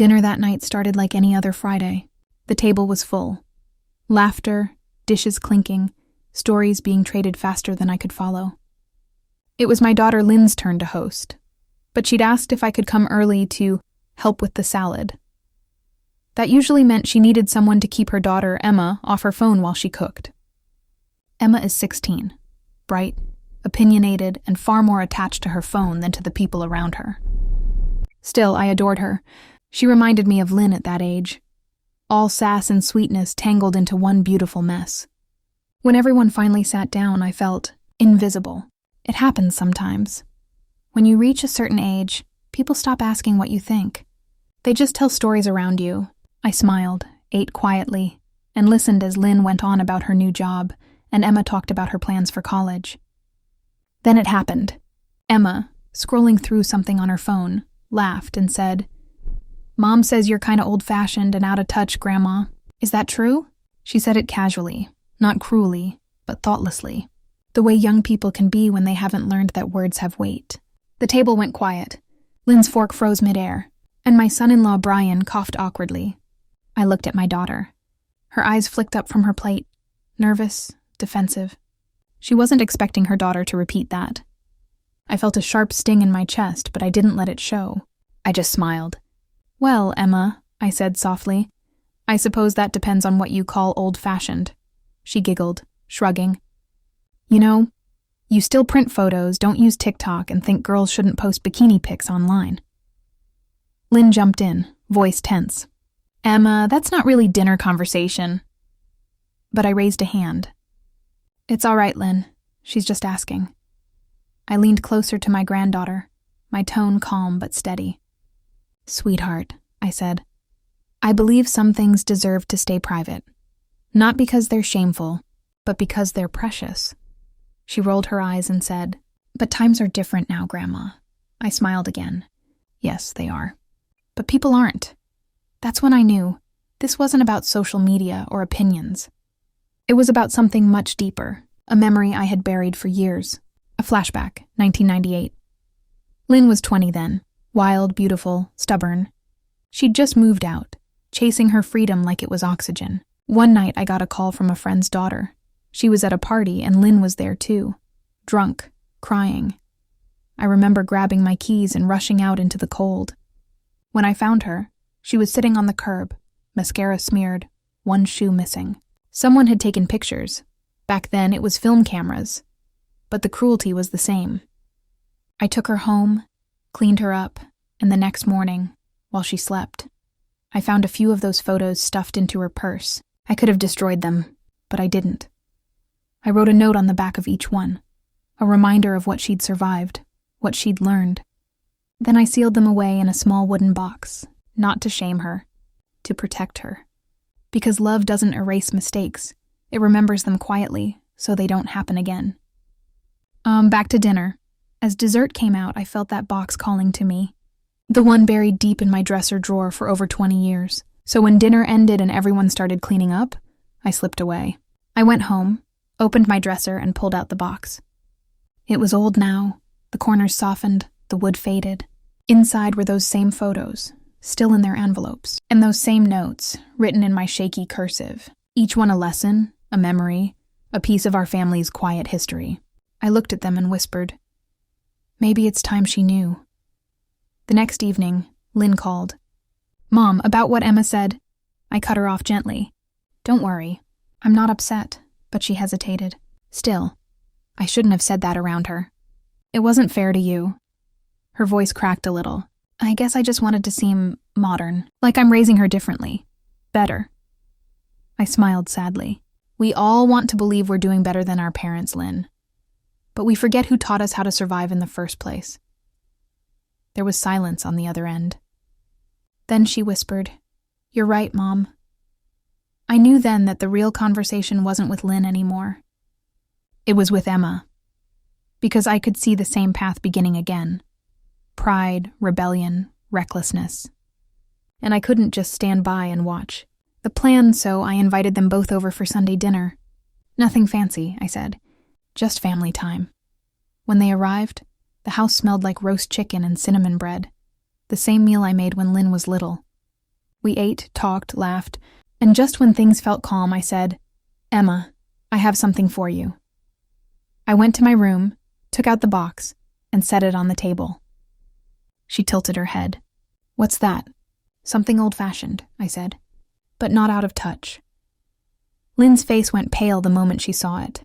Dinner that night started like any other Friday. The table was full. Laughter, dishes clinking, stories being traded faster than I could follow. It was my daughter Lynn's turn to host, but she'd asked if I could come early to help with the salad. That usually meant she needed someone to keep her daughter, Emma, off her phone while she cooked. Emma is 16, bright, opinionated, and far more attached to her phone than to the people around her. Still, I adored her. She reminded me of Lynn at that age. All sass and sweetness tangled into one beautiful mess. When everyone finally sat down, I felt invisible. It happens sometimes. When you reach a certain age, people stop asking what you think. They just tell stories around you. I smiled, ate quietly, and listened as Lynn went on about her new job, and Emma talked about her plans for college. Then it happened. Emma, scrolling through something on her phone, laughed and said, "Mom says you're kinda old-fashioned and out of touch, Grandma. Is that true?" She said it casually, not cruelly, but thoughtlessly. The way young people can be when they haven't learned that words have weight. The table went quiet. Lynn's fork froze midair, and my son-in-law Brian coughed awkwardly. I looked at my daughter. Her eyes flicked up from her plate, nervous, defensive. She wasn't expecting her daughter to repeat that. I felt a sharp sting in my chest, but I didn't let it show. I just smiled. "Well, Emma," I said softly, "I suppose that depends on what you call old-fashioned." She giggled, shrugging. "You know, you still print photos, don't use TikTok, and think girls shouldn't post bikini pics online." Lynn jumped in, voice tense. "Emma, that's not really dinner conversation." But I raised a hand. "It's all right, Lynn. She's just asking." I leaned closer to my granddaughter, my tone calm but steady. "Sweetheart," I said, "I believe some things deserve to stay private. Not because they're shameful, but because they're precious." She rolled her eyes and said, "But times are different now, Grandma." I smiled again. "Yes, they are. But people aren't." That's when I knew this wasn't about social media or opinions. It was about something much deeper, a memory I had buried for years. A flashback, 1998. Lynn was 20 then, wild, beautiful, stubborn. She'd just moved out, chasing her freedom like it was oxygen. One night I got a call from a friend's daughter. She was at a party and Lynn was there too, drunk, crying. I remember grabbing my keys and rushing out into the cold. When I found her, she was sitting on the curb, mascara smeared, one shoe missing. Someone had taken pictures. Back then it was film cameras. But the cruelty was the same. I took her home, cleaned her up, and the next morning, while she slept, I found a few of those photos stuffed into her purse. I could have destroyed them, but I didn't. I wrote a note on the back of each one, a reminder of what she'd survived, what she'd learned. Then I sealed them away in a small wooden box, not to shame her, to protect her. Because love doesn't erase mistakes, it remembers them quietly so they don't happen again. Back to dinner. As dessert came out, I felt that box calling to me. The one buried deep in my dresser drawer for over 20 years. So when dinner ended and everyone started cleaning up, I slipped away. I went home, opened my dresser, and pulled out the box. It was old now. The corners softened, the wood faded. Inside were those same photos, still in their envelopes, and those same notes, written in my shaky cursive. Each one a lesson, a memory, a piece of our family's quiet history. I looked at them and whispered, "Maybe it's time she knew." The next evening, Lynn called. "Mom, about what Emma said." I cut her off gently. "Don't worry. I'm not upset," but she hesitated. "Still, I shouldn't have said that around her. It wasn't fair to you." Her voice cracked a little. "I guess I just wanted to seem modern, like I'm raising her differently. Better." I smiled sadly. We all want to believe we're doing better than our parents, Lynn. But we forget who taught us how to survive in the first place. There was silence on the other end. Then she whispered, "You're right, Mom." I knew then that the real conversation wasn't with Lynn anymore. It was with Emma. Because I could see the same path beginning again. Pride, rebellion, recklessness. And I couldn't just stand by and watch. The plan, so I invited them both over for Sunday dinner. "Nothing fancy," I said. "Just family time." When they arrived, the house smelled like roast chicken and cinnamon bread, the same meal I made when Lynn was little. We ate, talked, laughed, and just when things felt calm, I said, "Emma, I have something for you." I went to my room, took out the box, and set it on the table. She tilted her head. "What's that?" "Something old-fashioned," I said, "but not out of touch." Lynn's face went pale the moment she saw it.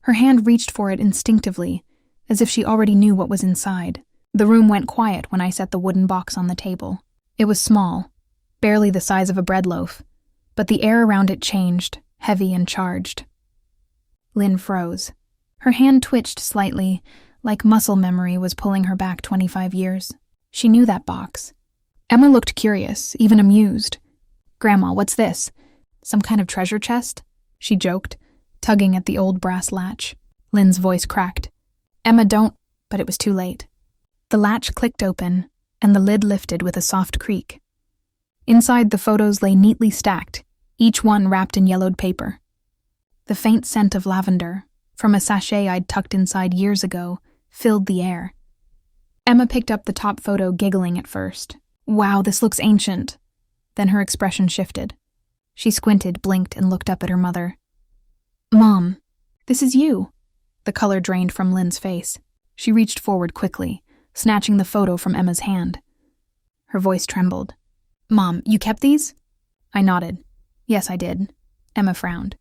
Her hand reached for it instinctively, as if she already knew what was inside. The room went quiet when I set the wooden box on the table. It was small, barely the size of a bread loaf, but the air around it changed, heavy and charged. Lynn froze. Her hand twitched slightly, like muscle memory was pulling her back 25 years. She knew that box. Emma looked curious, even amused. "Grandma, what's this? Some kind of treasure chest?" she joked, tugging at the old brass latch. Lynn's voice cracked. "Emma, don't," but it was too late. The latch clicked open, and the lid lifted with a soft creak. Inside, the photos lay neatly stacked, each one wrapped in yellowed paper. The faint scent of lavender, from a sachet I'd tucked inside years ago, filled the air. Emma picked up the top photo, giggling at first. "Wow, this looks ancient." Then her expression shifted. She squinted, blinked, and looked up at her mother. "Mom, this is you." The color drained from Lynn's face. She reached forward quickly, snatching the photo from Emma's hand. Her voice trembled. "Mom, you kept these?" I nodded. "Yes, I did." Emma frowned.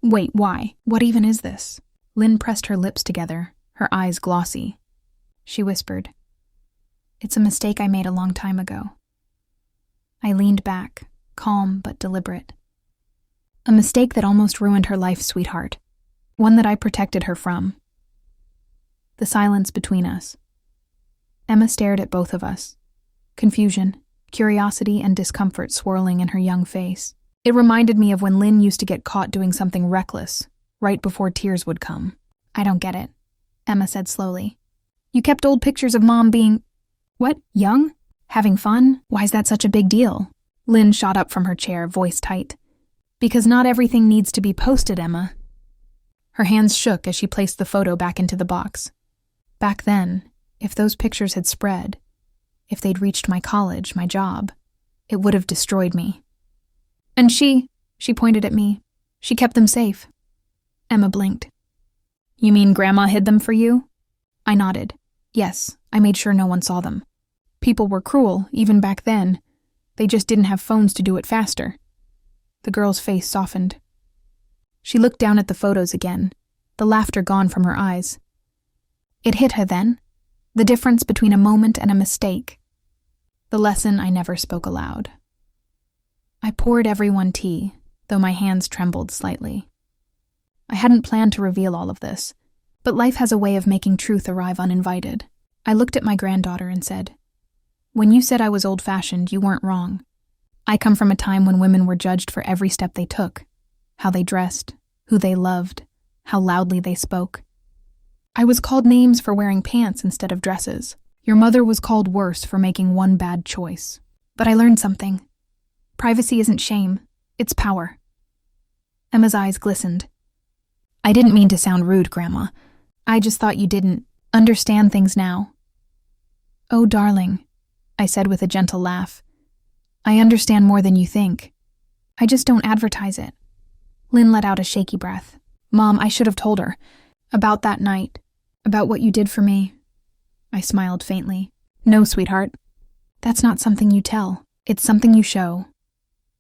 "Wait, why? What even is this?" Lynn pressed her lips together, her eyes glossy. She whispered, "It's a mistake I made a long time ago." I leaned back, calm but deliberate. A mistake that almost ruined her life, sweetheart. One that I protected her from. The silence between us. Emma stared at both of us. Confusion, curiosity, and discomfort swirling in her young face. It reminded me of when Lynn used to get caught doing something reckless, right before tears would come. "I don't get it," Emma said slowly. "You kept old pictures of Mom being... what? Young? Having fun? Why's that such a big deal?" Lynn shot up from her chair, voice tight. "Because not everything needs to be posted, Emma." Her hands shook as she placed the photo back into the box. Back then, if those pictures had spread, if they'd reached my college, my job, it would have destroyed me. "And she pointed at me. "She kept them safe." Emma blinked. "You mean Grandma hid them for you?" I nodded. "Yes, I made sure no one saw them. People were cruel, even back then. They just didn't have phones to do it faster." The girl's face softened. She looked down at the photos again, the laughter gone from her eyes. It hit her then, the difference between a moment and a mistake. The lesson I never spoke aloud. I poured everyone tea, though my hands trembled slightly. I hadn't planned to reveal all of this, but life has a way of making truth arrive uninvited. I looked at my granddaughter and said, "When you said I was old-fashioned, you weren't wrong. I come from a time when women were judged for every step they took, how they dressed, who they loved, how loudly they spoke. I was called names for wearing pants instead of dresses. Your mother was called worse for making one bad choice. But I learned something. Privacy isn't shame, it's power." Emma's eyes glistened. "I didn't mean to sound rude, Grandma. I just thought you didn't understand things now." "Oh, darling," I said with a gentle laugh. "I understand more than you think. I just don't advertise it." Lynn let out a shaky breath. "Mom, I should have told her. About that night. About what you did for me." I smiled faintly. "No, sweetheart. That's not something you tell. It's something you show.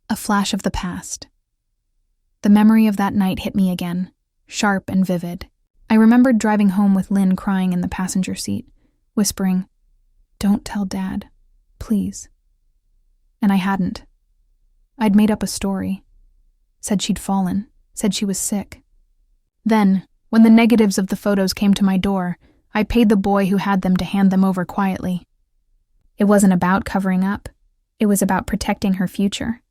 A flash of the past." The memory of that night hit me again, sharp and vivid. I remembered driving home with Lynn crying in the passenger seat, whispering, "Don't tell Dad, please." And I hadn't. I'd made up a story. Said she'd fallen, said she was sick. Then, when the negatives of the photos came to my door, I paid the boy who had them to hand them over quietly. It wasn't about covering up. It was about protecting her future.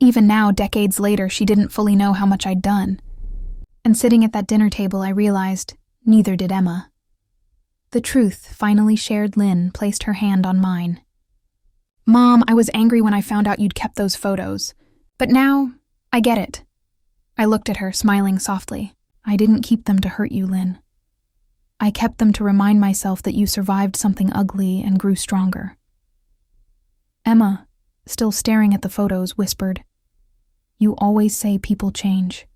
Even now, decades later, she didn't fully know how much I'd done. And sitting at that dinner table, I realized neither did Emma. The truth, finally shared. Lynn placed her hand on mine. "Mom, I was angry when I found out you'd kept those photos. But now, I get it." I looked at her, smiling softly. "I didn't keep them to hurt you, Lynn. I kept them to remind myself that you survived something ugly and grew stronger." "Emma," still staring at the photos, whispered, "You always say people change.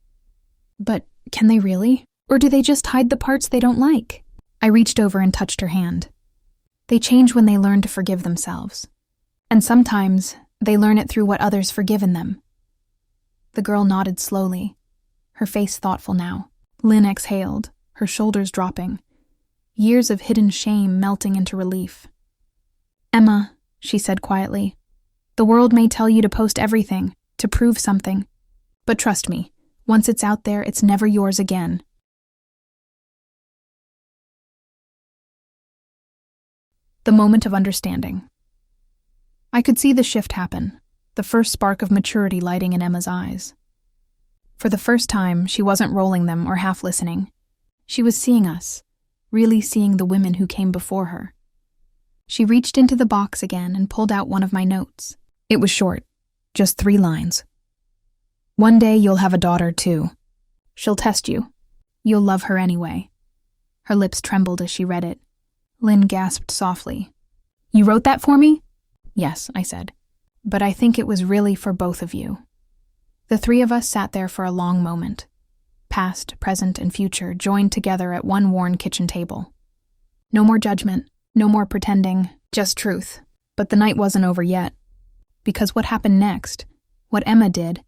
But can they really? Or do they just hide the parts they don't like?" I reached over and touched her hand. "They change when they learn to forgive themselves. And sometimes they learn it through what others forgive in them." The girl nodded slowly, her face thoughtful now. Lynn exhaled, her shoulders dropping, years of hidden shame melting into relief. "Emma," she said quietly, "the world may tell you to post everything, to prove something. But trust me, once it's out there, it's never yours again." The moment of understanding. I could see the shift happen, the first spark of maturity lighting in Emma's eyes. For the first time, she wasn't rolling them or half listening. She was seeing us, really seeing the women who came before her. She reached into the box again and pulled out one of my notes. It was short, just 3 lines. "One day you'll have a daughter too. She'll test you. You'll love her anyway." Her lips trembled as she read it. Lynn gasped softly. "You wrote that for me?" "Yes," I said. "But I think it was really for both of you." The 3 of us sat there for a long moment. Past, present, and future joined together at one worn kitchen table. No more judgment, no more pretending, just truth. But the night wasn't over yet. Because what happened next, what Emma did,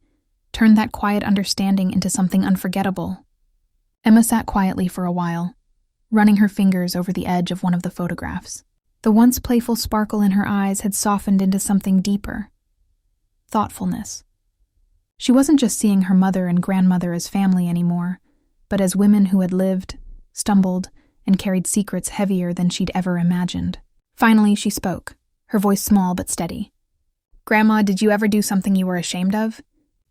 turned that quiet understanding into something unforgettable. Emma sat quietly for a while, running her fingers over the edge of one of the photographs. The once playful sparkle in her eyes had softened into something deeper. Thoughtfulness. She wasn't just seeing her mother and grandmother as family anymore, but as women who had lived, stumbled, and carried secrets heavier than she'd ever imagined. Finally, she spoke, her voice small but steady. "Grandma, did you ever do something you were ashamed of?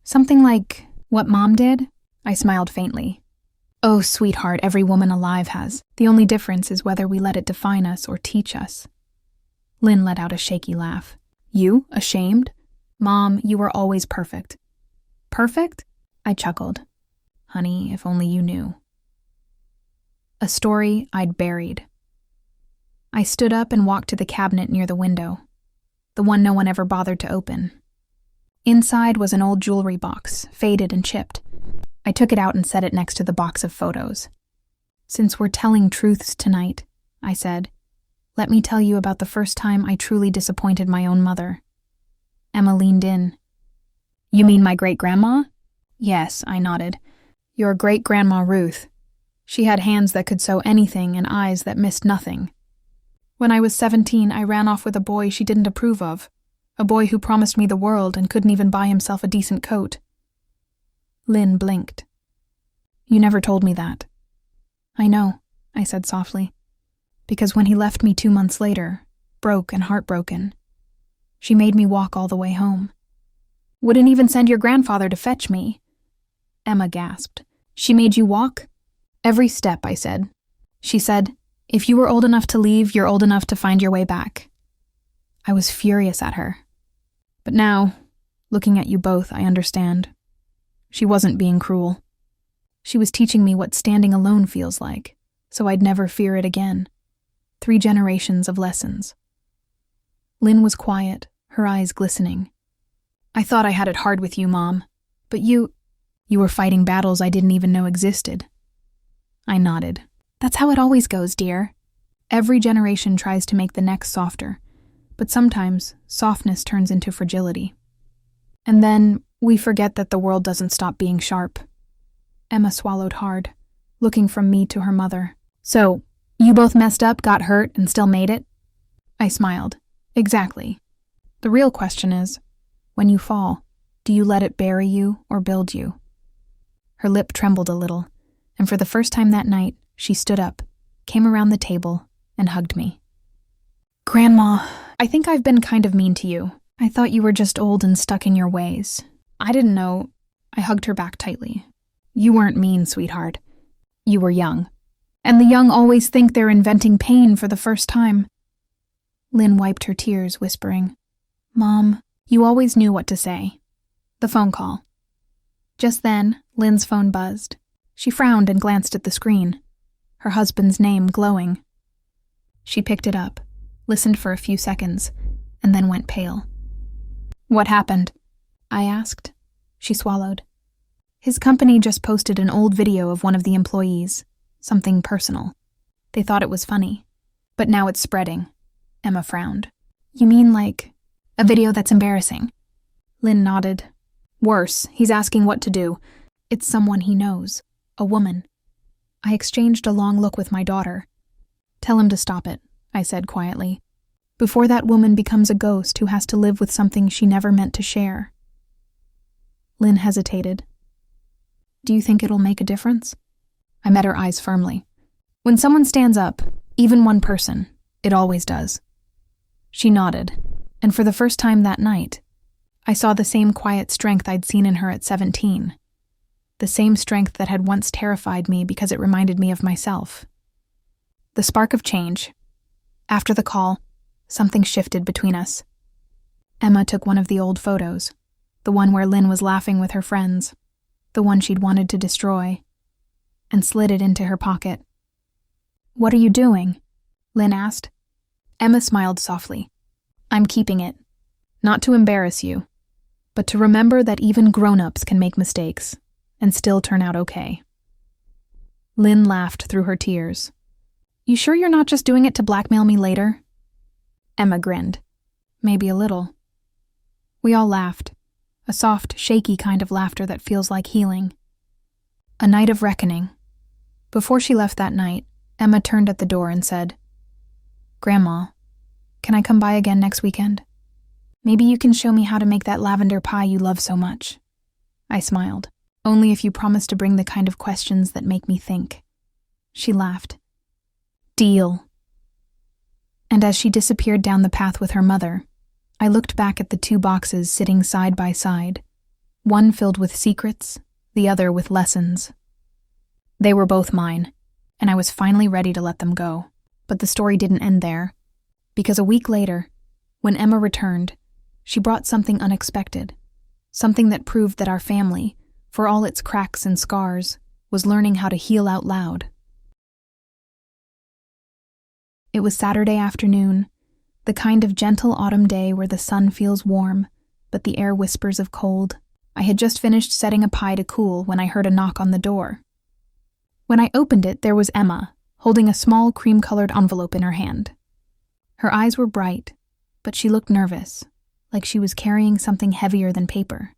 Something like what Mom did?" I smiled faintly. "Oh, sweetheart, every woman alive has. The only difference is whether we let it define us or teach us." Lynn let out a shaky laugh. "You? Ashamed? Mom, you were always perfect." "Perfect?" I chuckled. "Honey, if only you knew." A story I'd buried. I stood up and walked to the cabinet near the window, the one no one ever bothered to open. Inside was an old jewelry box, faded and chipped. I took it out and set it next to the box of photos. "Since we're telling truths tonight," I said, "let me tell you about the first time I truly disappointed my own mother." Emma leaned in. "You mean my great-grandma?" "Yes," I nodded. "Your great-grandma Ruth. She had hands that could sew anything and eyes that missed nothing. When I was 17, I ran off with a boy she didn't approve of, a boy who promised me the world and couldn't even buy himself a decent coat." Lynn blinked. "You never told me that." "I know," I said softly, "because when he left me 2 months later, broke and heartbroken, she made me walk all the way home. Wouldn't even send your grandfather to fetch me." Emma gasped. "She made you walk?" "Every step," I said. She said, "If you were old enough to leave, you're old enough to find your way back." I was furious at her. But now, looking at you both, I understand. She wasn't being cruel. She was teaching me what standing alone feels like, so I'd never fear it again. 3 generations of lessons. Lynn was quiet, her eyes glistening. "I thought I had it hard with you, Mom, but you were fighting battles I didn't even know existed." I nodded. "That's how it always goes, dear. Every generation tries to make the next softer, but sometimes softness turns into fragility. And then we forget that the world doesn't stop being sharp." Emma swallowed hard, looking from me to her mother. "So, you both messed up, got hurt, and still made it?" I smiled. "Exactly. The real question is, when you fall, do you let it bury you or build you?" Her lip trembled a little, and for the first time that night, she stood up, came around the table, and hugged me. "Grandma, I think I've been kind of mean to you. I thought you were just old and stuck in your ways. I didn't know." I hugged her back tightly. "You weren't mean, sweetheart. You were young. And the young always think they're inventing pain for the first time." Lynn wiped her tears, whispering, "Mom, you always knew what to say." The phone call. Just then, Lynn's phone buzzed. She frowned and glanced at the screen, her husband's name glowing. She picked it up, listened for a few seconds, and then went pale. What happened? I asked. She swallowed. His company just posted an old video of one of the employees, something personal. They thought it was funny. But now it's spreading. Emma frowned. You mean like a video that's embarrassing? Lynn nodded. Worse, he's asking what to do. It's someone he knows, a woman. I exchanged a long look with my daughter. Tell him to stop it, I said quietly, before that woman becomes a ghost who has to live with something she never meant to share. Lynn hesitated. Do you think it'll make a difference? I met her eyes firmly. When someone stands up, even one person, it always does. She nodded, and for the first time that night, I saw the same quiet strength I'd seen in her at 17. The same strength that had once terrified me because it reminded me of myself. The spark of change. After the call, something shifted between us. Emma took one of the old photos, the one where Lynn was laughing with her friends, the one she'd wanted to destroy, and slid it into her pocket. What are you doing? Lynn asked. Emma smiled softly. I'm keeping it. Not to embarrass you, but to remember that even grown-ups can make mistakes and still turn out okay. Lynn laughed through her tears. You sure you're not just doing it to blackmail me later? Emma grinned. Maybe a little. We all laughed, a soft, shaky kind of laughter that feels like healing. A night of reckoning. Before she left that night, Emma turned at the door and said, Grandma, can I come by again next weekend? Maybe you can show me how to make that lavender pie you love so much. I smiled. Only if you promise to bring the kind of questions that make me think. She laughed. Deal. And as she disappeared down the path with her mother, I looked back at the two boxes sitting side by side, one filled with secrets, the other with lessons. They were both mine, and I was finally ready to let them go. But the story didn't end there, because a week later, when Emma returned, she brought something unexpected, something that proved that our family, for all its cracks and scars, was learning how to heal out loud. It was Saturday afternoon, the kind of gentle autumn day where the sun feels warm, but the air whispers of cold. I had just finished setting a pie to cool when I heard a knock on the door. When I opened it, there was Emma, holding a small cream-colored envelope in her hand. Her eyes were bright, but she looked nervous, like she was carrying something heavier than paper.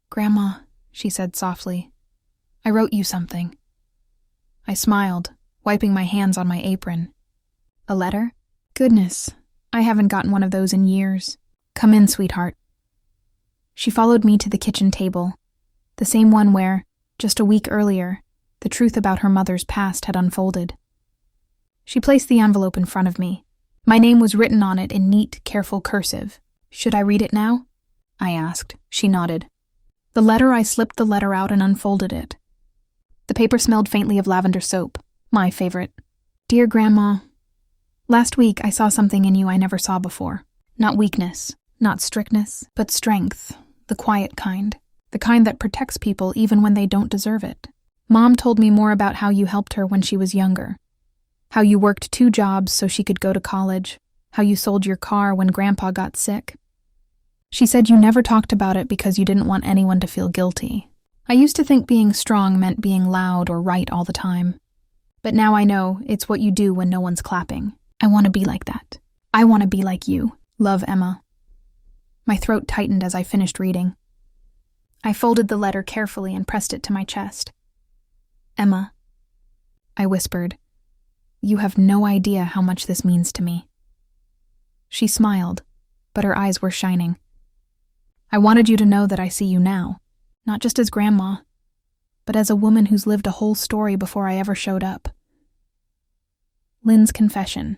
Grandma, she said softly, I wrote you something. I smiled, wiping my hands on my apron. A letter? Goodness, I haven't gotten one of those in years. Come in, sweetheart. She followed me to the kitchen table, the same one where, just a week earlier, the truth about her mother's past had unfolded. She placed the envelope in front of me. My name was written on it in neat, careful cursive. Should I read it now? I asked. She nodded. I slipped the letter out and unfolded it. The paper smelled faintly of lavender soap, my favorite. Dear Grandma, last week I saw something in you I never saw before. Not weakness, not strictness, but strength, the quiet kind. The kind that protects people even when they don't deserve it. Mom told me more about how you helped her when she was younger. How you worked 2 jobs so she could go to college. How you sold your car when Grandpa got sick. She said you never talked about it because you didn't want anyone to feel guilty. I used to think being strong meant being loud or right all the time. But now I know it's what you do when no one's clapping. I want to be like that. I want to be like you. Love, Emma. My throat tightened as I finished reading. I folded the letter carefully and pressed it to my chest. Emma, I whispered, you have no idea how much this means to me. She smiled, but her eyes were shining. I wanted you to know that I see you now, not just as Grandma, but as a woman who's lived a whole story before I ever showed up. Lynn's confession.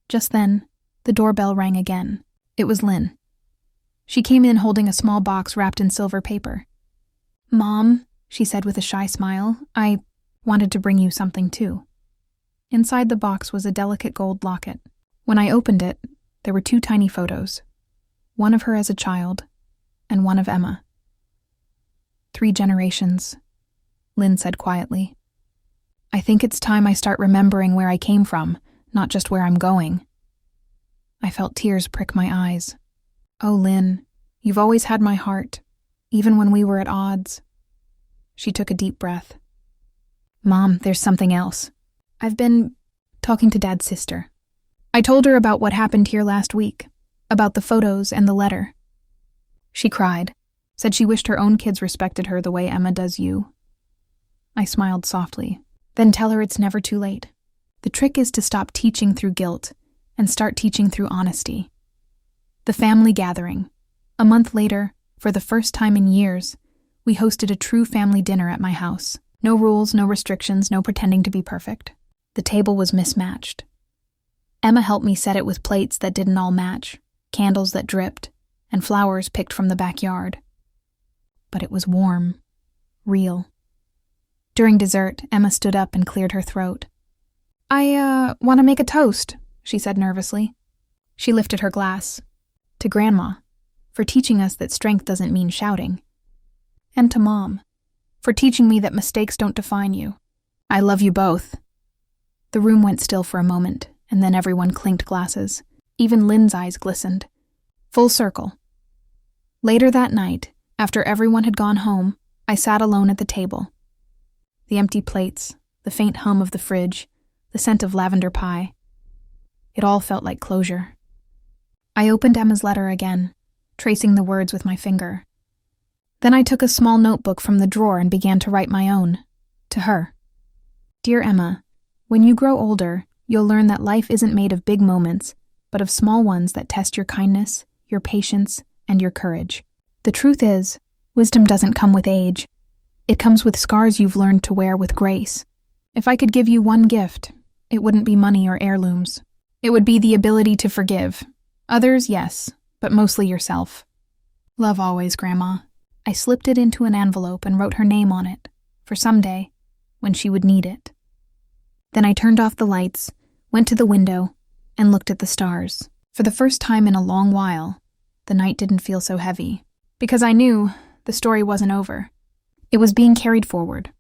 Just then, the doorbell rang again. It was Lynn. She came in holding a small box wrapped in silver paper. Mom, she said with a shy smile, I wanted to bring you something too. Inside the box was a delicate gold locket. When I opened it, there were 2 tiny photos. One of her as a child, and one of Emma. 3 generations, Lynn said quietly. I think it's time I start remembering where I came from, not just where I'm going. I felt tears prick my eyes. Oh, Lynn, You've always had my heart, even when we were at odds." She took a deep breath. "Mom, there's something else. I've been talking to Dad's sister. I told her about what happened here last week, about the photos and the letter. She cried, said she wished her own kids respected her the way Emma does you." I smiled softly. "Then tell her it's never too late. The trick is to stop teaching through guilt and start teaching through honesty." The family gathering. A month later, for the first time in years, we hosted a true family dinner at my house. No rules, no restrictions, no pretending to be perfect. The table was mismatched. Emma helped me set it with plates that didn't all match, candles that dripped, and flowers picked from the backyard. But it was warm, real. During dessert, Emma stood up and cleared her throat. I want to make a toast," she said nervously. She lifted her glass. "To Grandma, for teaching us that strength doesn't mean shouting. And to Mom, for teaching me that mistakes don't define you. I love you both." The room went still for a moment, and then everyone clinked glasses. Even Lynn's eyes glistened. Full circle. Later that night, after everyone had gone home, I sat alone at the table. The empty plates, the faint hum of the fridge, the scent of lavender pie. It all felt like closure. I opened Emma's letter again, tracing the words with my finger. Then I took a small notebook from the drawer and began to write my own, to her. "Dear Emma, when you grow older, you'll learn that life isn't made of big moments, but of small ones that test your kindness, your patience, and your courage. The truth is, wisdom doesn't come with age. It comes with scars you've learned to wear with grace. If I could give you one gift, it wouldn't be money or heirlooms. It would be the ability to forgive. Others, yes, but mostly yourself. Love always, Grandma." I slipped it into an envelope and wrote her name on it, for someday, when she would need it. Then I turned off the lights, went to the window, and looked at the stars. For the first time in a long while, the night didn't feel so heavy, because I knew the story wasn't over. It was being carried forward,